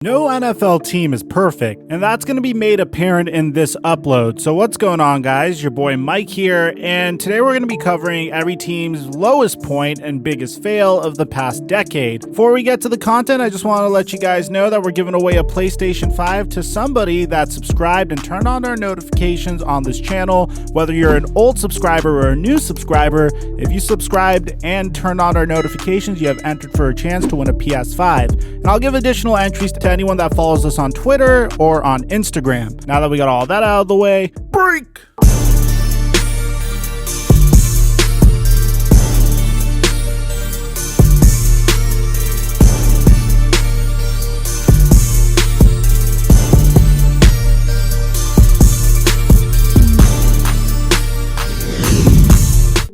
No NFL team is perfect, and that's going to be made apparent in this upload. So what's going on, guys? Your boy Mike here, and today we're going to be covering every team's lowest point and biggest fail of the past decade. Before we get to the content, I just want to let you guys know that we're giving away a PlayStation 5 to somebody that subscribed and turned on our notifications on this channel. Whether you're an old subscriber or a new subscriber, if you subscribed and turned on our notifications, you have entered for a chance to win a PS5. And I'll give additional entries to anyone that follows us on Twitter or on Instagram. Now that we got all that out of the way, break!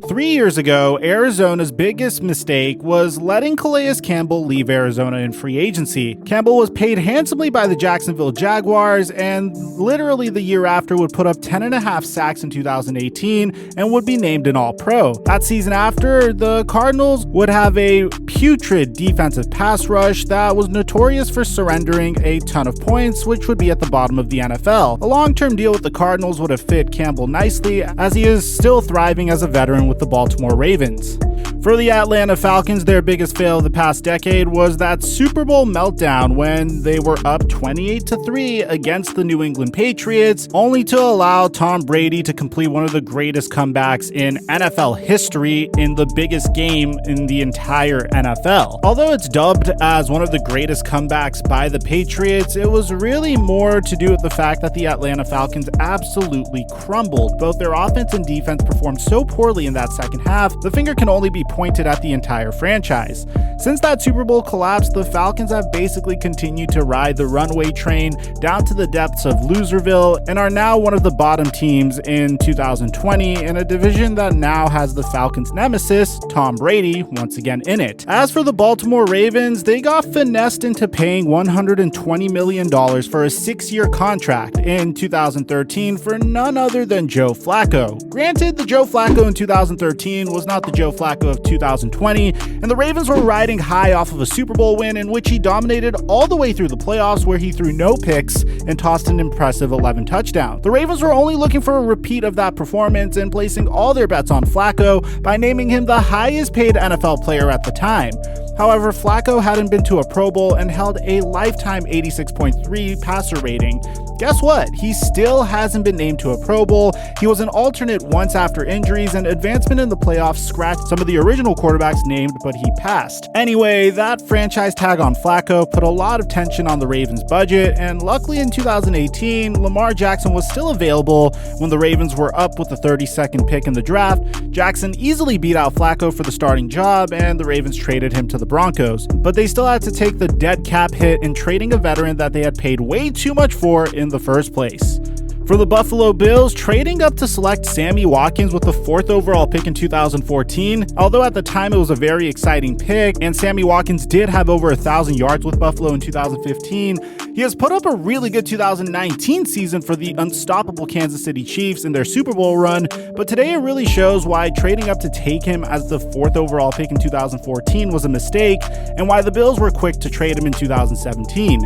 3 years ago, Arizona's biggest mistake was letting Calais Campbell leave Arizona in free agency. Campbell was paid handsomely by the Jacksonville Jaguars, and literally the year after would put up 10.5 sacks in 2018 and would be named an All-Pro. That season after, the Cardinals would have a putrid defensive pass rush that was notorious for surrendering a ton of points, which would be at the bottom of the NFL. A long-term deal with the Cardinals would have fit Campbell nicely, as he is still thriving as a veteran with the Baltimore Ravens. For the Atlanta Falcons, their biggest fail of the past decade was that Super Bowl meltdown when they were up 28-3 against the New England Patriots, only to allow Tom Brady to complete one of the greatest comebacks in NFL history in the biggest game in the entire NFL. Although it's dubbed as one of the greatest comebacks by the Patriots, it was really more to do with the fact that the Atlanta Falcons absolutely crumbled. Both their offense and defense performed so poorly in that second half, the finger can only be pointed at the entire franchise. Since that Super Bowl collapse, the Falcons have basically continued to ride the runaway train down to the depths of Loserville and are now one of the bottom teams in 2020 in a division that now has the Falcons' nemesis, Tom Brady, once again in it. As for the Baltimore Ravens, they got finessed into paying $120 million for a 6-year contract in 2013 for none other than Joe Flacco. Granted, the Joe Flacco in 2013 was not the Joe Flacco of 2020, and the Ravens were riding high off of a Super Bowl win in which he dominated all the way through the playoffs, where he threw no picks and tossed an impressive 11 touchdowns. The Ravens were only looking for a repeat of that performance and placing all their bets on Flacco by naming him the highest paid NFL player at the time. However, Flacco hadn't been to a Pro Bowl and held a lifetime 86.3 passer rating. Guess what? He still hasn't been named to a Pro Bowl. He was an alternate once after injuries, and advancement in the playoffs scratched some of the original quarterbacks named, but he passed. Anyway, that franchise tag on Flacco put a lot of tension on the Ravens' budget, and luckily in 2018, Lamar Jackson was still available when the Ravens were up with the 32nd pick in the draft. Jackson easily beat out Flacco for the starting job, and the Ravens traded him to the Broncos. But they still had to take the dead cap hit in trading a veteran that they had paid way too much for in the first place. For the Buffalo Bills, trading up to select Sammy Watkins with the 4th overall pick in 2014, although at the time it was a very exciting pick, and Sammy Watkins did have over 1,000 yards with Buffalo in 2015, he has put up a really good 2019 season for the unstoppable Kansas City Chiefs in their Super Bowl run, but today it really shows why trading up to take him as the 4th overall pick in 2014 was a mistake, and why the Bills were quick to trade him in 2017.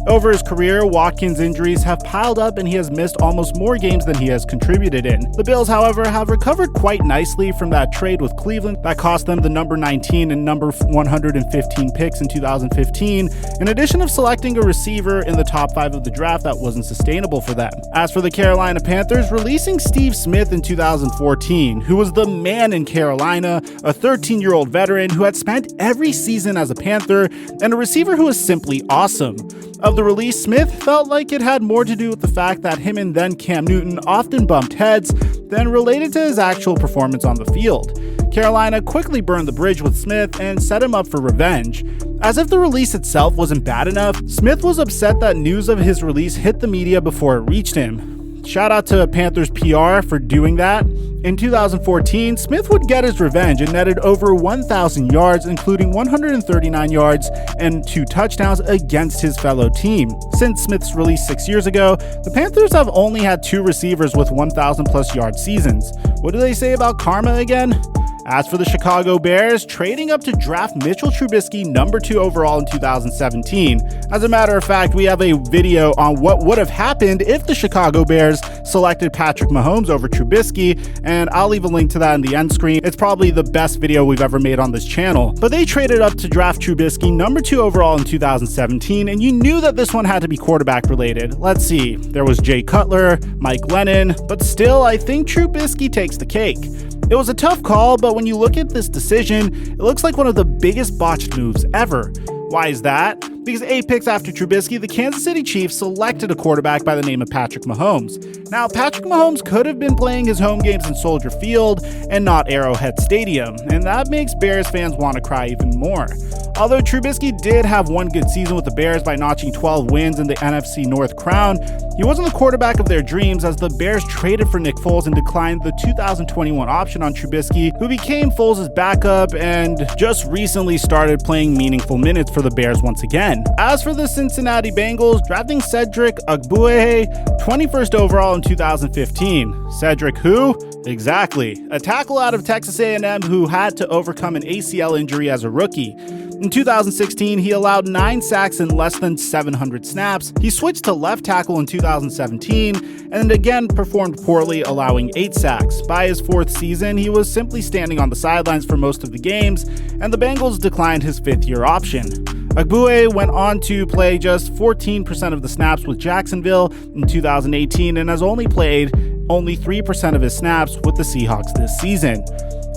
Over his career, Watkins' injuries have piled up and he has missed almost more games than he has contributed in. The Bills, however, have recovered quite nicely from that trade with Cleveland that cost them the number 19 and number 115 picks in 2015, in addition of selecting a receiver in the top 5 of the draft that wasn't sustainable for them. As for the Carolina Panthers, releasing Steve Smith in 2014, who was the man in Carolina, a 13-year-old veteran who had spent every season as a Panther, and a receiver who was simply awesome. Of the release, Smith felt like it had more to do with the fact that him and then Cam Newton often bumped heads than related to his actual performance on the field. Carolina quickly burned the bridge with Smith and set him up for revenge. As if the release itself wasn't bad enough, Smith was upset that news of his release hit the media before it reached him. Shout out to Panthers PR for doing that. In 2014, Smith would get his revenge and netted over 1,000 yards, including 139 yards and 2 touchdowns against his fellow team. Since Smith's release 6 years ago, the Panthers have only had 2 receivers with 1,000 plus yard seasons. What do they say about karma again? As for the Chicago Bears, trading up to draft Mitchell Trubisky number 2 overall in 2017. As a matter of fact, we have a video on what would have happened if the Chicago Bears selected Patrick Mahomes over Trubisky, and I'll leave a link to that in the end screen. It's probably the best video we've ever made on this channel. But they traded up to draft Trubisky number 2 overall in 2017, and you knew that this one had to be quarterback related. Let's see, there was Jay Cutler, Mike Lennon, but still I think Trubisky takes the cake. It was a tough call, but when you look at this decision, it looks like one of the biggest botched moves ever. Why is that? Because 8 picks after Trubisky, the Kansas City Chiefs selected a quarterback by the name of Patrick Mahomes. Now, Patrick Mahomes could have been playing his home games in Soldier Field and not Arrowhead Stadium, and that makes Bears fans want to cry even more. Although Trubisky did have one good season with the Bears by notching 12 wins in the NFC North crown, he wasn't the quarterback of their dreams, as the Bears traded for Nick Foles and declined the 2021 option on Trubisky, who became Foles' backup and just recently started playing meaningful minutes for the Bears once again. As for the Cincinnati Bengals, drafting Cedric Ogbuehi 21st overall in 2015. Cedric who? Exactly, a tackle out of Texas A&M who had to overcome an ACL injury as a rookie. In 2016, he allowed 9 sacks in less than 700 snaps. He switched to left tackle in 2017 and again performed poorly, allowing 8 sacks. By his 4th season, he was simply standing on the sidelines for most of the games, and the Bengals declined his 5th-year option. Ogbuehi went on to play just 14% of the snaps with Jacksonville in 2018 and has only played 3% of his snaps with the Seahawks this season.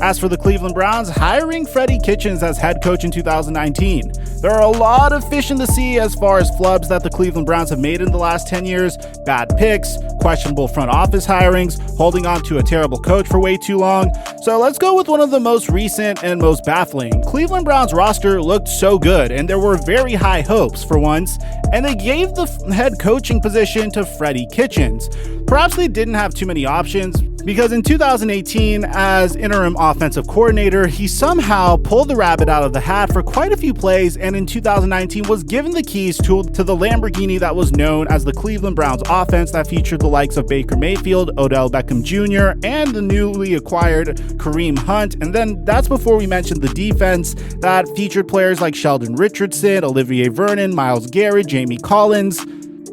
As for the Cleveland Browns, hiring Freddie Kitchens as head coach in 2019. There are a lot of fish in the sea as far as flubs that the Cleveland Browns have made in the last 10 years. Bad picks, questionable front office hirings, holding on to a terrible coach for way too long. So let's go with one of the most recent and most baffling. Cleveland Browns roster looked so good, and there were very high hopes for once, and they gave the head coaching position to Freddie Kitchens. Perhaps they didn't have too many options, because in 2018, as interim offensive coordinator, he somehow pulled the rabbit out of the hat for quite a few plays, and in 2019 was given the keys to the Lamborghini that was known as the Cleveland Browns offense, that featured the likes of Baker Mayfield, Odell Beckham Jr., and the newly acquired Kareem Hunt. And then that's before we mentioned the defense that featured players like Sheldon Richardson, Olivier Vernon, Myles Garrett, Jamie Collins.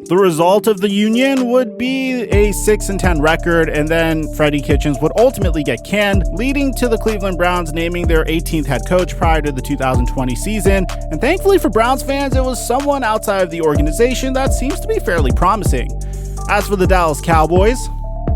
The result of the union would be a 6-10 record, and then Freddie Kitchens would ultimately get canned, leading to the Cleveland Browns naming their 18th head coach prior to the 2020 season. And thankfully for Browns fans, it was someone outside of the organization that seems to be fairly promising. As for the Dallas Cowboys,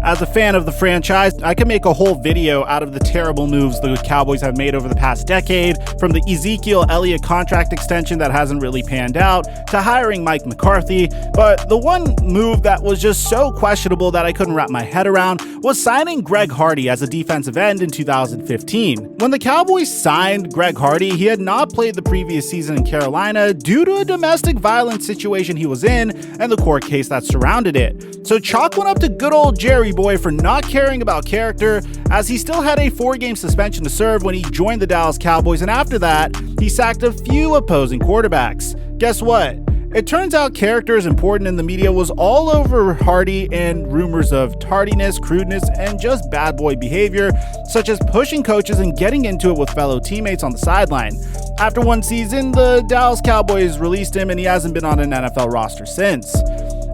as a fan of the franchise, I can make a whole video out of the terrible moves the Cowboys have made over the past decade, from the Ezekiel Elliott contract extension that hasn't really panned out, to hiring Mike McCarthy. But the one move that was just so questionable that I couldn't wrap my head around was signing Greg Hardy as a defensive end in 2015. When the Cowboys signed Greg Hardy, he had not played the previous season in Carolina due to a domestic violence situation he was in and the court case that surrounded it. So chalk went up to good old Jerry Boy for not caring about character, as he still had a 4-game suspension to serve when he joined the Dallas Cowboys, and after that, he sacked a few opposing quarterbacks. Guess what? It turns out character is important, and the media was all over Hardy and rumors of tardiness, crudeness, and just bad boy behavior, such as pushing coaches and getting into it with fellow teammates on the sideline. After one season, the Dallas Cowboys released him, and he hasn't been on an NFL roster since.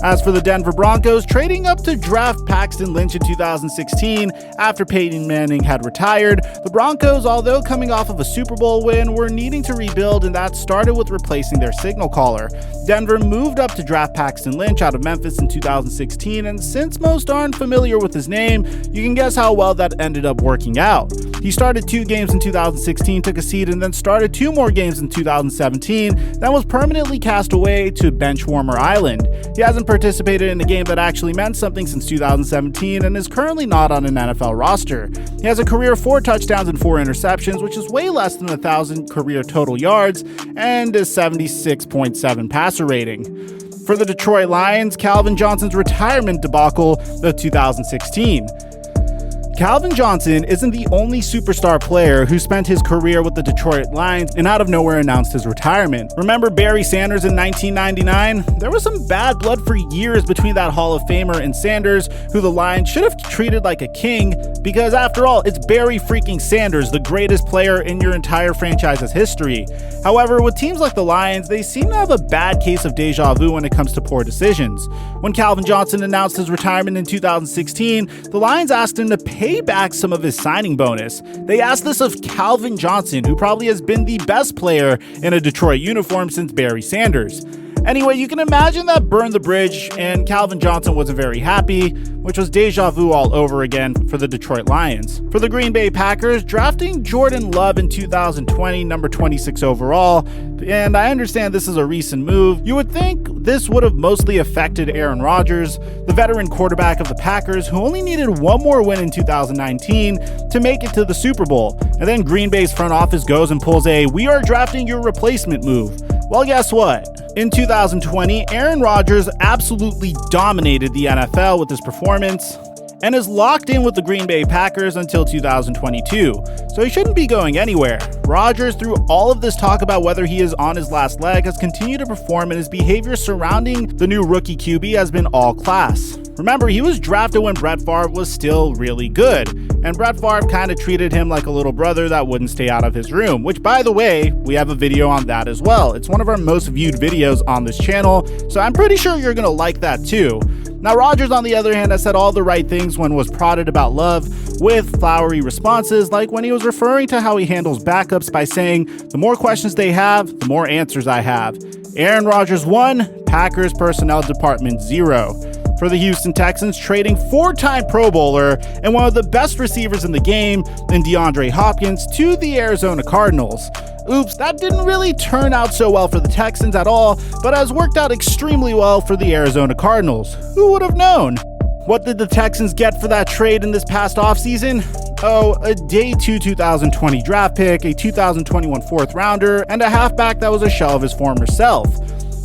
As for the Denver Broncos, trading up to draft Paxton Lynch in 2016 after Peyton Manning had retired, the Broncos, although coming off of a Super Bowl win, were needing to rebuild, and that started with replacing their signal caller. Denver moved up to draft Paxton Lynch out of Memphis in 2016, and since most aren't familiar with his name, you can guess how well that ended up working out. He started 2 games in 2016, took a seat, and then started 2 more games in 2017, then was permanently cast away to Benchwarmer Island. He hasn't participated in a game that actually meant something since 2017 and is currently not on an NFL roster. He has a career 4 touchdowns and 4 interceptions, which is way less than 1,000 career total yards, and a 76.7 passer rating. For the Detroit Lions, Calvin Johnson's retirement debacle of 2016. Calvin Johnson isn't the only superstar player who spent his career with the Detroit Lions and out of nowhere announced his retirement. Remember Barry Sanders in 1999? There was some bad blood for years between that Hall of Famer and Sanders, who the Lions should have treated like a king, because after all, it's Barry freaking Sanders, the greatest player in your entire franchise's history. However, with teams like the Lions, they seem to have a bad case of deja vu when it comes to poor decisions. When Calvin Johnson announced his retirement in 2016, the Lions asked him to pay back some of his signing bonus. They asked this of Calvin Johnson, who probably has been the best player in a Detroit uniform since Barry Sanders. Anyway, you can imagine that burned the bridge, and Calvin Johnson wasn't very happy, which was deja vu all over again for the Detroit Lions. For the Green Bay Packers, drafting Jordan Love in 2020, number 26 overall, and I understand this is a recent move, you would think this would have mostly affected Aaron Rodgers, the veteran quarterback of the Packers, who only needed one more win in 2019 to make it to the Super Bowl. And then Green Bay's front office goes and pulls a "we are drafting your replacement" move. Well, guess what? In 2020, Aaron Rodgers absolutely dominated the NFL with his performance and is locked in with the Green Bay Packers until 2022, so he shouldn't be going anywhere. Rodgers, through all of this talk about whether he is on his last leg, has continued to perform, and his behavior surrounding the new rookie QB has been all class. Remember, he was drafted when Brett Favre was still really good, and Brett Favre kind of treated him like a little brother that wouldn't stay out of his room, which, by the way, we have a video on that as well. It's one of our most viewed videos on this channel, so I'm pretty sure you're gonna like that too. Now, Rodgers, on the other hand, has said all the right things when was prodded about Love, with flowery responses, like when he was referring to how he handles backups by saying, "The more questions they have, the more answers I have." Aaron Rodgers 1, Packers personnel department 0. For the Houston Texans, trading 4-time Pro Bowler and one of the best receivers in the game in DeAndre Hopkins to the Arizona Cardinals. Oops, that didn't really turn out so well for the Texans at all, but has worked out extremely well for the Arizona Cardinals. Who would have known? What did the Texans get for that trade in this past offseason? Oh, a day 2 2020 draft pick, a 2021 4th rounder, and a halfback that was a shell of his former self.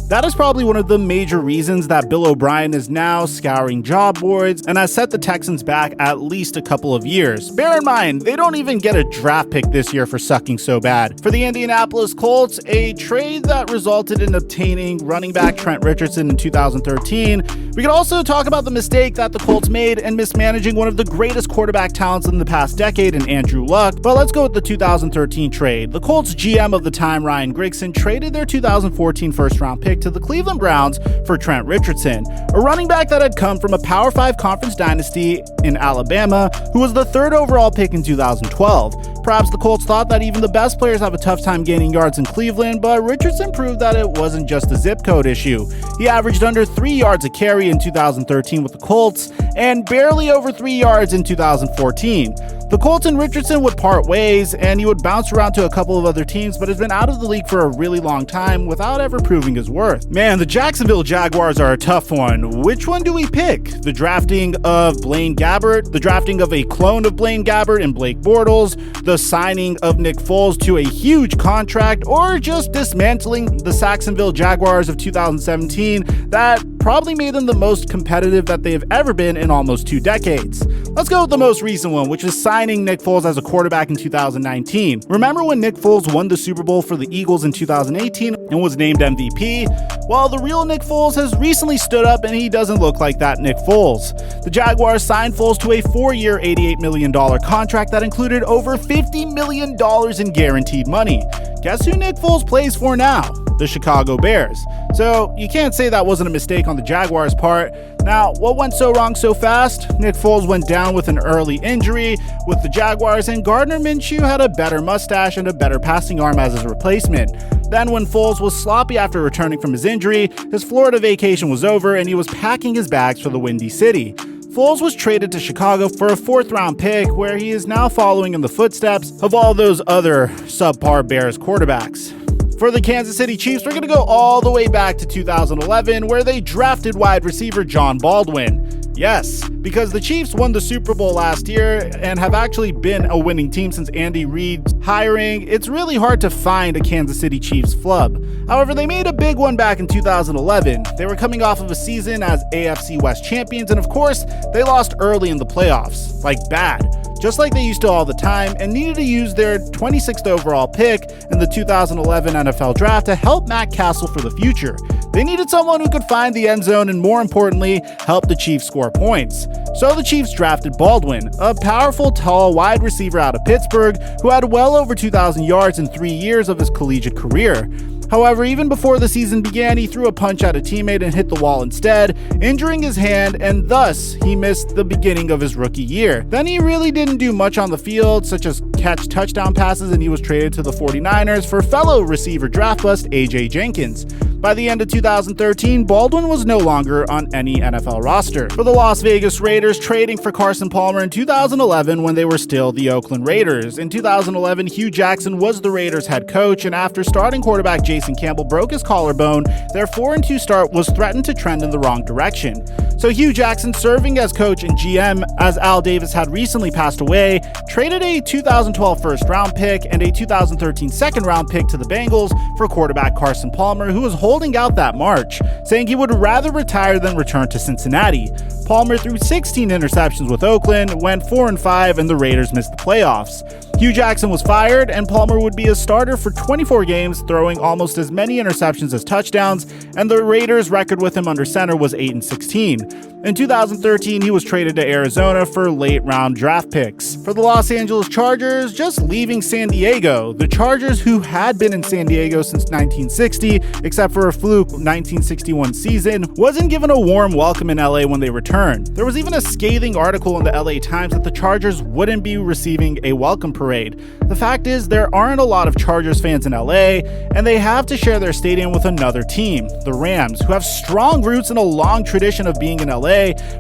That is probably one of the major reasons that Bill O'Brien is now scouring job boards and has set the Texans back at least a couple of years. Bear in mind, they don't even get a draft pick this year for sucking so bad. For the Indianapolis Colts, a trade that resulted in obtaining running back Trent Richardson in 2013. We could also talk about the mistake that the Colts made in mismanaging one of the greatest quarterback talents in the past decade in Andrew Luck, but let's go with the 2013 trade. The Colts GM of the time, Ryan Grigson, traded their 2014 first-round pick to the Cleveland Browns for Trent Richardson, a running back that had come from a Power 5 conference dynasty in Alabama, who was the 3rd overall pick in 2012. Perhaps the Colts thought that even the best players have a tough time gaining yards in Cleveland, but Richardson proved that it wasn't just a zip code issue. He averaged under 3 yards a carry in 2013 with the Colts, and barely over 3 yards in 2014. The Colts and Richardson would part ways, and he would bounce around to a couple of other teams, but has been out of the league for a really long time without ever proving his worth. Man, the Jacksonville Jaguars are a tough one. Which one do we pick? The drafting of Blaine Gabbert, the drafting of a clone of Blaine Gabbert and Blake Bortles, the signing of Nick Foles to a huge contract, or just dismantling the Jacksonville Jaguars of 2017 that probably made them the most competitive that they have ever been in almost 2 decades. Let's go with the most recent one, which is signing Nick Foles as a quarterback in 2019. Remember when Nick Foles won the Super Bowl for the Eagles in 2018 and was named MVP? Well, the real Nick Foles has recently stood up, and he doesn't look like that Nick Foles. The Jaguars signed Foles to a 4-year, $88 million contract that included over $50 million in guaranteed money. Guess who Nick Foles plays for now? The Chicago Bears. So you can't say that wasn't a mistake on the Jaguars' part. Now, what went so wrong so fast? Nick Foles went down with an early injury with the Jaguars, and Gardner Minshew had a better mustache and a better passing arm as his replacement. Then when Foles was sloppy after returning from his injury, his Florida vacation was over and he was packing his bags for the Windy City. Foles was traded to Chicago for a 4th-round pick, where he is now following in the footsteps of all those other subpar Bears quarterbacks. For the Kansas City Chiefs, we're going to go all the way back to 2011, where they drafted wide receiver John Baldwin. Yes, because the Chiefs won the Super Bowl last year and have actually been a winning team since Andy Reid's hiring. It's really hard to find a Kansas City Chiefs flub. However, they made a big one back in 2011. They were coming off of a season as AFC West champions, and of course, they lost early in the playoffs. Like bad. just like they used to all the time, and needed to use their 26th overall pick in the 2011 NFL Draft to help Matt Castle for the future. They needed someone who could find the end zone and, more importantly, help the Chiefs score points. So the Chiefs drafted Baldwin, a powerful, tall, wide receiver out of Pittsburgh who had well over 2,000 yards in 3 years of his collegiate career. However, even before the season began, he threw a punch at a teammate and hit the wall instead, injuring his hand, and thus he missed the beginning of his rookie year. Then he really didn't do much on the field, such as catch touchdown passes, and he was traded to the 49ers for fellow receiver draft bust A.J. Jenkins. By the end of 2013, Baldwin was no longer on any NFL roster, for the Las Vegas Raiders trading for Carson Palmer in 2011 when they were still the Oakland Raiders. In 2011, Hugh Jackson was the Raiders head coach, and after starting quarterback Jason Campbell broke his collarbone, their 4-2 start was threatened to trend in the wrong direction. So Hugh Jackson, serving as coach and GM as Al Davis had recently passed away, traded a 2012 first-round pick and a 2013 second-round pick to the Bengals for quarterback Carson Palmer, who was holding out that March, saying he would rather retire than return to Cincinnati. Palmer threw 16 interceptions with Oakland, went 4-5, and the Raiders missed the playoffs. Hugh Jackson was fired, and Palmer would be a starter for 24 games, throwing almost as many interceptions as touchdowns, and the Raiders' record with him under center was 8-16. In 2013, he was traded to Arizona for late-round draft picks. For the Los Angeles Chargers, just leaving San Diego, the Chargers, who had been in San Diego since 1960, except for a fluke 1961 season, wasn't given a warm welcome in LA when they returned. There was even a scathing article in the LA Times that the Chargers wouldn't be receiving a welcome parade. The fact is, there aren't a lot of Chargers fans in LA, and they have to share their stadium with another team, the Rams, who have strong roots and a long tradition of being in LA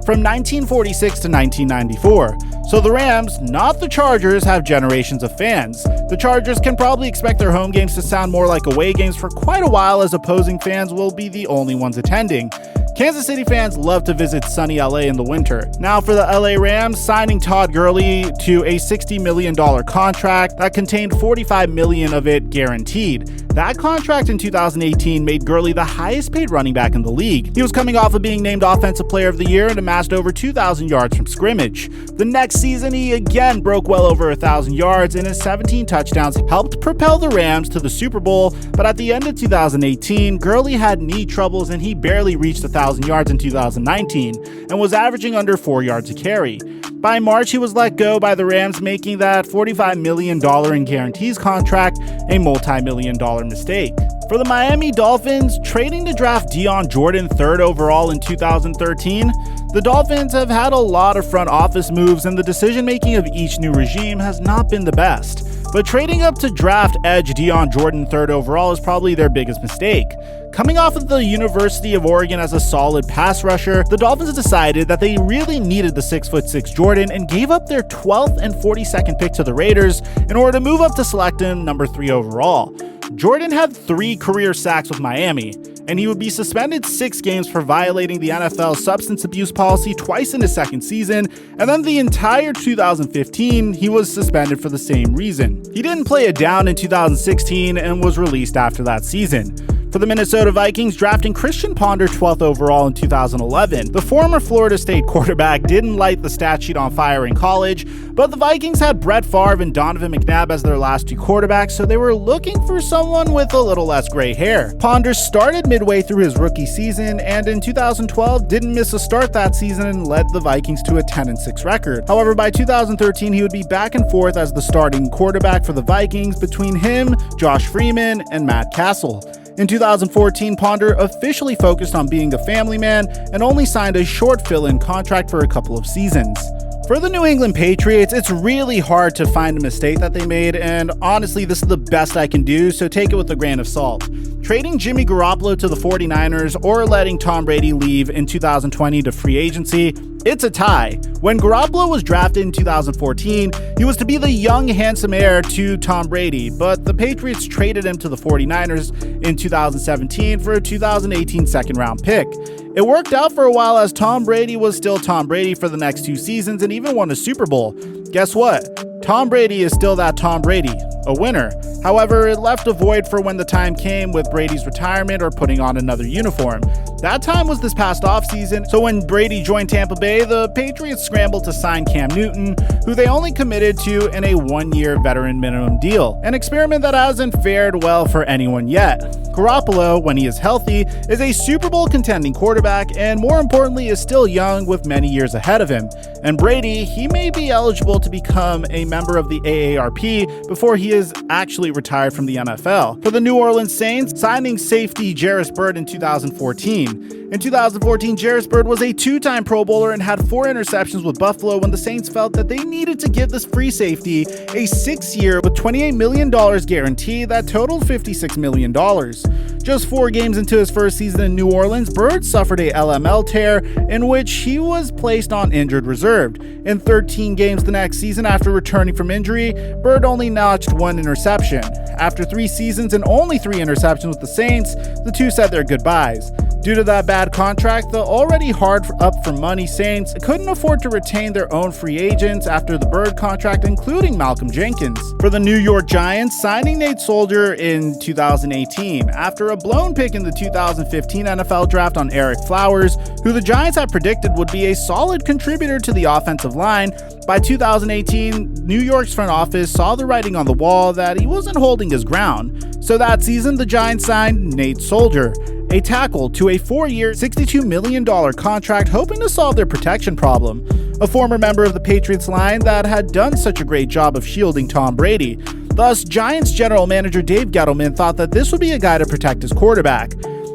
from 1946 to 1994. So the Rams, not the Chargers, have generations of fans. The Chargers can probably expect their home games to sound more like away games for quite a while, as opposing fans will be the only ones attending. Kansas City fans love to visit sunny LA in the winter. Now for the LA Rams, signing Todd Gurley to a $60 million contract that contained $45 million of it guaranteed. That contract in 2018 made Gurley the highest paid running back in the league. He was coming off of being named Offensive Player of the Year and amassed over 2,000 yards from scrimmage. The next season, he again broke well over 1,000 yards, and his 17 touchdowns helped propel the Rams to the Super Bowl, but at the end of 2018, Gurley had knee troubles and he barely reached 1,000 yards in 2019 and was averaging under 4 yards a carry. By March, he was let go by the Rams, making that $45 million in guarantees contract a multi-million-dollar mistake. For the Miami Dolphins, trading to draft Dion Jordan 3rd overall in 2013, the Dolphins have had a lot of front office moves, and the decision-making of each new regime has not been the best. But trading up to draft edge Dion Jordan 3rd overall is probably their biggest mistake. Coming off of the University of Oregon as a solid pass rusher, the Dolphins decided that they really needed the 6'6" Jordan and gave up their 12th and 42nd pick to the Raiders in order to move up to select him number 3 overall. Jordan had 3 career sacks with Miami, and he would be suspended 6 games for violating the NFL substance abuse policy twice in his second season, and then the entire 2015, he was suspended for the same reason. He didn't play it down in 2016 and was released after that season. For the Minnesota Vikings, drafting Christian Ponder 12th overall in 2011. The former Florida State quarterback didn't light the stat sheet on fire in college, but the Vikings had Brett Favre and Donovan McNabb as their last 2 quarterbacks, so they were looking for someone with a little less gray hair. Ponder started midway through his rookie season, and in 2012 didn't miss a start that season and led the Vikings to a 10-6 record. However, by 2013 he would be back and forth as the starting quarterback for the Vikings between him, Josh Freeman, and Matt Castle. In 2014, Ponder officially focused on being a family man and only signed a short fill-in contract for a couple of seasons. For the New England Patriots, it's really hard to find a mistake that they made, and honestly, this is the best I can do, so take it with a grain of salt. Trading Jimmy Garoppolo to the 49ers or letting Tom Brady leave in 2020 to free agency, it's a tie. When Garoppolo was drafted in 2014, he was to be the young, handsome heir to Tom Brady, but the Patriots traded him to the 49ers in 2017 for a 2018 second-round pick. It worked out for a while as Tom Brady was still Tom Brady for the next 2 seasons and even won a Super Bowl. Guess what? Tom Brady is still that Tom Brady. a winner. However, it left a void for when the time came with Brady's retirement or putting on another uniform. That time was this past offseason, so when Brady joined Tampa Bay, the Patriots scrambled to sign Cam Newton, who they only committed to in a one-year veteran minimum deal, an experiment that hasn't fared well for anyone yet. Garoppolo, when he is healthy, is a Super Bowl contending quarterback and more importantly is still young with many years ahead of him. And Brady, he may be eligible to become a member of the AARP before he is actually retired from the NFL. For the New Orleans Saints, signing safety Jairus Byrd in 2014. In 2014, Jairus Byrd was a two-time Pro Bowler and had 4 interceptions with Buffalo when the Saints felt that they needed to give this free safety a 6-year with $28 million guarantee that totaled $56 million. Just 4 games into his first season in New Orleans, Byrd suffered a LML tear in which he was placed on injured reserve. In 13 games the next season after returning from injury, Byrd only notched 1 interception. After 3 seasons and only 3 interceptions with the Saints, the two said their goodbyes. Due to that bad contract, the already hard up for money Saints couldn't afford to retain their own free agents after the Byrd contract, including Malcolm Jenkins. For the New York Giants, signing Nate Soldier in 2018 after a blown pick in the 2015 NFL draft on Eric Flowers, who the Giants had predicted would be a solid contributor to the offensive line. By 2018, New York's front office saw the writing on the wall that he wasn't holding his ground. So that season, the Giants signed Nate Soldier, a tackle, to a 4-year, $62 million contract, hoping to solve their protection problem. A former member of the Patriots line that had done such a great job of shielding Tom Brady. Thus, Giants general manager Dave Gettleman thought that this would be a guy to protect his quarterback.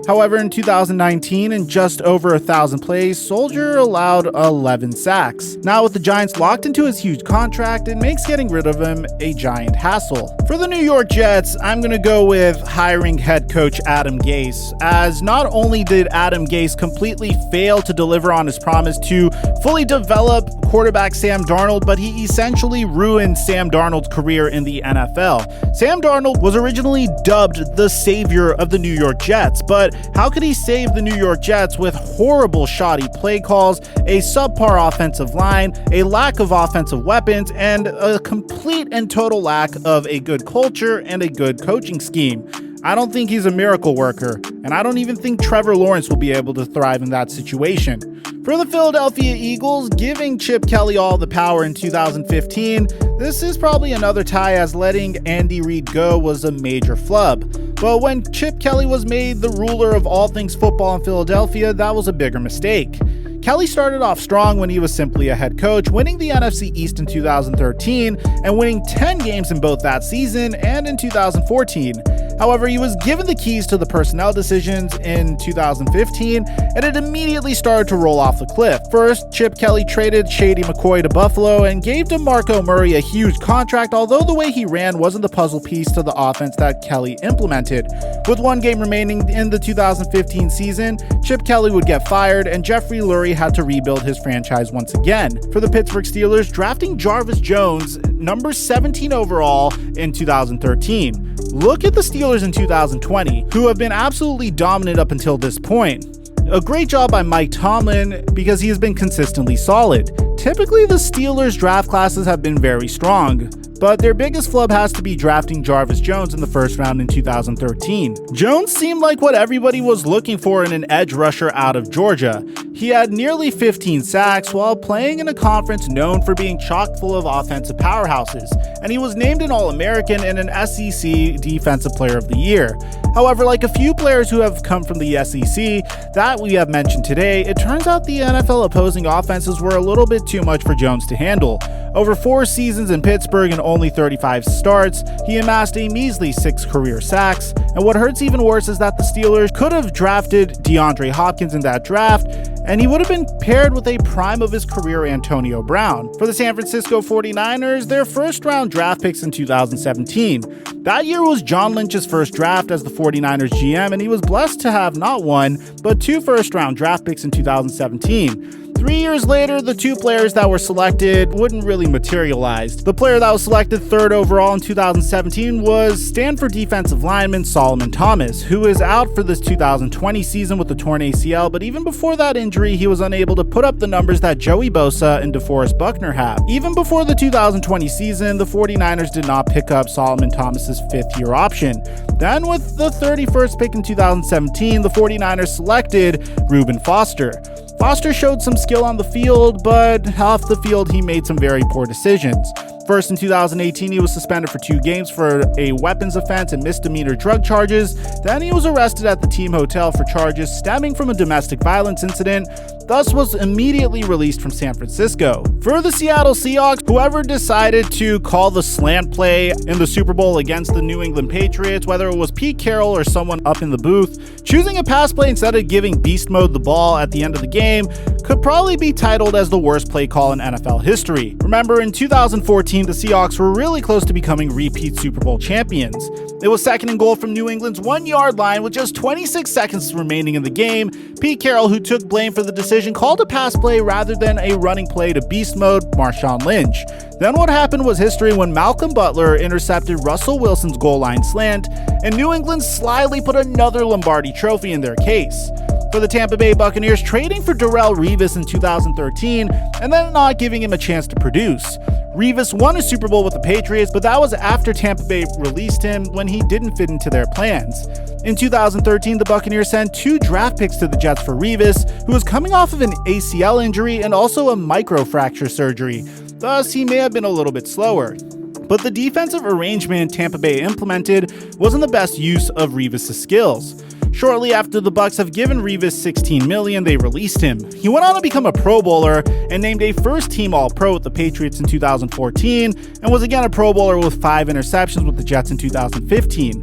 However, in 2019, in just over 1,000 plays, Soldier allowed 11 sacks. Now with the Giants locked into his huge contract, it makes getting rid of him a giant hassle. For the New York Jets, I'm going to go with hiring head coach Adam Gase, as not only did Adam Gase completely fail to deliver on his promise to fully develop quarterback Sam Darnold, but he essentially ruined Sam Darnold's career in the NFL. Sam Darnold was originally dubbed the savior of the New York Jets, but how could he save the New York Jets with horrible shoddy play calls, a subpar offensive line, a lack of offensive weapons, and a complete and total lack of a good culture and a good coaching scheme? I don't think he's a miracle worker, and I don't even think Trevor Lawrence will be able to thrive in that situation. For the Philadelphia Eagles, giving Chip Kelly all the power in 2015, this is probably another tie, as letting Andy Reid go was a major flub. But when Chip Kelly was made the ruler of all things football in Philadelphia, that was a bigger mistake. Kelly started off strong when he was simply a head coach, winning the NFC East in 2013 and winning 10 games in both that season and in 2014. However, he was given the keys to the personnel decisions in 2015, and it immediately started to roll off the cliff. First, Chip Kelly traded Shady McCoy to Buffalo and gave DeMarco Murray a huge contract, although the way he ran wasn't the puzzle piece to the offense that Kelly implemented. With 1 game remaining in the 2015 season, Chip Kelly would get fired, and Jeffrey Lurie had to rebuild his franchise once again. For the Pittsburgh Steelers, drafting Jarvis Jones, number 17 overall in 2013. Look at the Steelers in 2020, who have been absolutely dominant up until this point. A great job by Mike Tomlin because he has been consistently solid. Typically, the Steelers' draft classes have been very strong, but their biggest flub has to be drafting Jarvis Jones in the first round in 2013. Jones seemed like what everybody was looking for in an edge rusher out of Georgia. He had nearly 15 sacks while playing in a conference known for being chock full of offensive powerhouses, and he was named an All-American and an SEC Defensive Player of the Year. However, like a few players who have come from the SEC that we have mentioned today, it turns out the NFL opposing offenses were a little bit too much for Jones to handle. Over 4 seasons in Pittsburgh and only 35 starts, he amassed a measly 6 career sacks, and what hurts even worse is that the Steelers could have drafted DeAndre Hopkins in that draft, and he would have been paired with a prime of his career Antonio Brown. For the San Francisco 49ers, their first round draft picks in 2017. That year was John Lynch's first draft as the 49ers GM, and he was blessed to have not 1, but 2 first round draft picks in 2017. 3 years later, the two players that were selected wouldn't really materialize. The player that was selected 3rd overall in 2017 was Stanford defensive lineman Solomon Thomas, who is out for this 2020 season with a torn ACL, but even before that injury, he was unable to put up the numbers that Joey Bosa and DeForest Buckner have. Even before the 2020 season, the 49ers did not pick up Solomon Thomas's 5th-year option. Then, with the 31st pick in 2017, the 49ers selected Reuben Foster. Foster showed some skill on the field, but off the field he made some very poor decisions. First, in 2018, he was suspended for 2 games for a weapons offense and misdemeanor drug charges. Then he was arrested at the team hotel for charges stemming from a domestic violence incident, thus was immediately released from San Francisco. For the Seattle Seahawks, whoever decided to call the slant play in the Super Bowl against the New England Patriots, whether it was Pete Carroll or someone up in the booth, choosing a pass play instead of giving Beast Mode the ball at the end of the game could probably be titled as the worst play call in NFL history. Remember, in 2014, the Seahawks were really close to becoming repeat Super Bowl champions. It was 2nd and goal from New England's 1-yard line with just 26 seconds remaining in the game. Pete Carroll, who took blame for the decision, called a pass play rather than a running play to beast mode Marshawn Lynch. Then what happened was history when Malcolm Butler intercepted Russell Wilson's goal line slant, and New England slyly put another Lombardi trophy in their case. For the Tampa Bay Buccaneers, trading for Darrelle Revis in 2013 and then not giving him a chance to produce. Revis won a Super Bowl with the Patriots, but that was after Tampa Bay released him when he didn't fit into their plans. In 2013, the Buccaneers sent 2 draft picks to the Jets for Revis, who was coming off of an ACL injury and also a microfracture surgery. Thus, he may have been a little bit slower. But the defensive arrangement Tampa Bay implemented wasn't the best use of Revis' skills. Shortly after the Bucs have given Revis $16 million, they released him. He went on to become a Pro Bowler and named a first-team All-Pro with the Patriots in 2014, and was again a Pro Bowler with 5 interceptions with the Jets in 2015.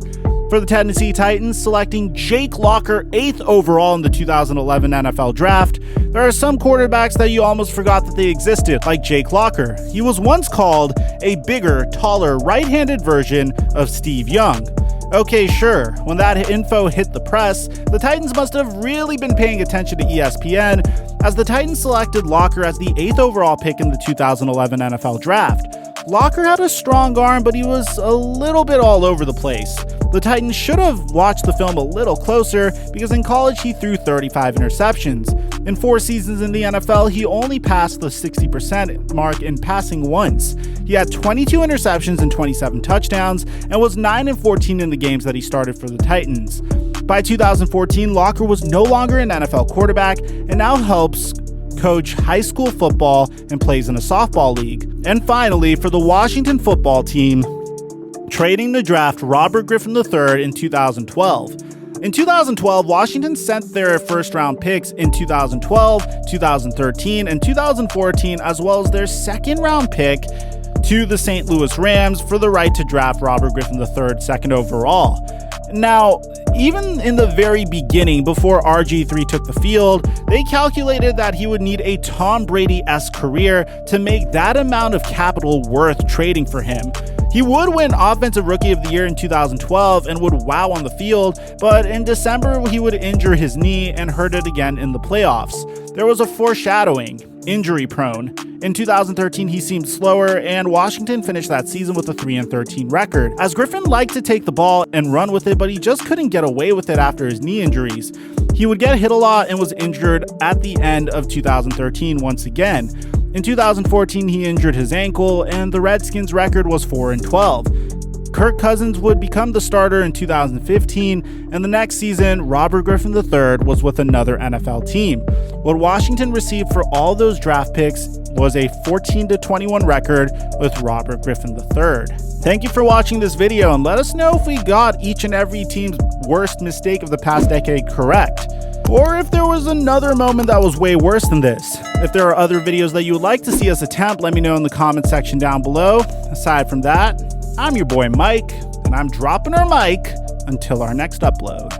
For the Tennessee Titans, selecting Jake Locker 8th overall in the 2011 NFL Draft, there are some quarterbacks that you almost forgot that they existed, like Jake Locker. He was once called a bigger, taller, right-handed version of Steve Young. Okay, sure, when that info hit the press, the Titans must have really been paying attention to ESPN, as the Titans selected Locker as the 8th overall pick in the 2011 NFL Draft. Locker had a strong arm, but he was a little bit all over the place. The Titans should have watched the film a little closer, because in college he threw 35 interceptions. In 4 seasons in the NFL, he only passed the 60% mark in passing once. He had 22 interceptions and 27 touchdowns, and was 9-14 in the games that he started for the Titans. By 2014, Locker was no longer an NFL quarterback, and now helps coach high school football and plays in a softball league. And finally, for the Washington football team, trading to draft Robert Griffin III in 2012. In 2012, Washington sent their first-round picks in 2012, 2013, and 2014, as well as their second-round pick to the St. Louis Rams for the right to draft Robert Griffin III 2nd overall. Now, even in the very beginning, before RG3 took the field, they calculated that he would need a Tom Brady-esque career to make that amount of capital worth trading for him. He would win Offensive Rookie of the Year in 2012 and would wow on the field, but in December he would injure his knee and hurt it again in the playoffs. There was a foreshadowing, injury prone. In 2013 he seemed slower, and Washington finished that season with a 3-13 record, as Griffin liked to take the ball and run with it, but he just couldn't get away with it after his knee injuries. He would get hit a lot and was injured at the end of 2013 once again. In 2014, he injured his ankle, and the Redskins' record was 4-12. Kirk Cousins would become the starter in 2015, and the next season, Robert Griffin III was with another NFL team. What Washington received for all those draft picks was a 14-21 record with Robert Griffin III. Thank you for watching this video, and let us know if we got each and every team's worst mistake of the past decade correct, or if there was another moment that was way worse than this. If there are other videos that you would like to see us attempt, let me know in the comment section down below. Aside from that, I'm your boy Mike, and I'm dropping our mic until our next upload.